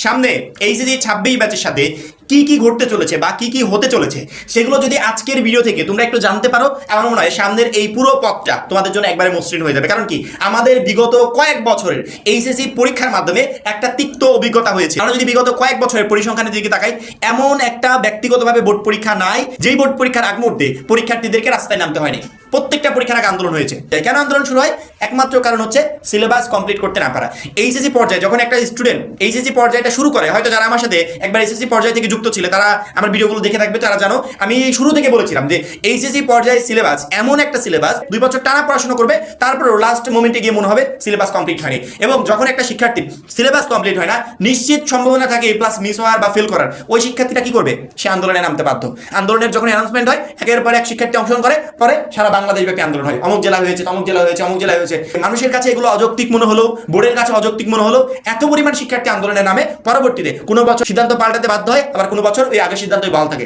সামনে এইচএসসি 26 ব্যাচের সাথে কি কি ঘটতে চলেছে বা কি কি হতে চলেছে সেগুলো যদি আজকের ভিডিও থেকে তোমরা একটু জানতে পারো, আমার মনে হয় সামনের এই পুরো পথটা তোমাদের জন্য একবারে মসৃণ হয়ে যাবে। কারণ কি, আমাদের বিগত কয়েক বছরের এইচএসসি পরীক্ষার মাধ্যমে একটা তিক্ত অভিজ্ঞতা হয়েছে। আমরা যদি বিগত কয়েক বছরের পরিসংখ্যানের দিকে তাকাই, এমন একটা ব্যক্তিগতভাবে বোর্ড পরীক্ষা নাই যেই বোর্ড পরীক্ষার আগ মুহূর্তে পরীক্ষার্থীদেরকে রাস্তায় নামতে হয়নি। প্রত্যেকটা পরীক্ষার আগে আন্দোলন হয়েছে। কেন আন্দোলন শুরু হয়? একমাত্র কারণ হচ্ছে সিলেবাস কমপ্লিট করতে না পারা। এইচএসসি পর্যায়ে যখন একটা স্টুডেন্ট এইচএসসি পর্যায়টা শুরু করে, হয়তো যারা আমার সাথে একবার এইচএসসি পর্যায় থেকে যুক্ত ছিল তারা আমার ভিডিওগুলো দেখে থাকবে, তারা জানো আমি শুরু থেকে বলেছিলাম যে এইচএসসি পর্যায়ে সিলেবাস এমন একটা সিলেবাস 2 বছর টানা পড়াশোনা করবে, তারপরে লাস্ট মোমেন্টে গিয়ে মনে হবে সিলেবাস কমপ্লিট হয়নি। এবং যখন একটা শিক্ষার্থী সিলেবাস কমপ্লিট হয় না, নিশ্চিত সম্ভাবনা থাকে এ প্লাস মিস হওয়ার বা ফেল করার। ওই শিক্ষার্থীটা কি করবে? সে আন্দোলনে নামতে বাধ্য। আন্দোলনের যখন অ্যানাউন্সমেন্ট হয়, একের পর এক শিক্ষার্থী অংশগ্রহণ করে, পরে সারা বাংলাদেশ ব্যাপী আন্দোলন হয়। অমুক জেলা হয়েছে, অমুক জেলা হয়েছে, অমুক জেলা হয়েছে। মানুষের কাছে এগুলো অযৌক্তিক মনে হলো, বোর্ডের কাছে অযৌক্তিক মনে হলো। এত পরিমাণ শিক্ষার্থী আন্দোলনের নামে পরবর্তীতে কোনো বছর সিদ্ধান্ত পাল্টাতে বাধ্য হয়, আবার কোনো বছর ওই আগের সিদ্ধান্তই বহাল থাকে।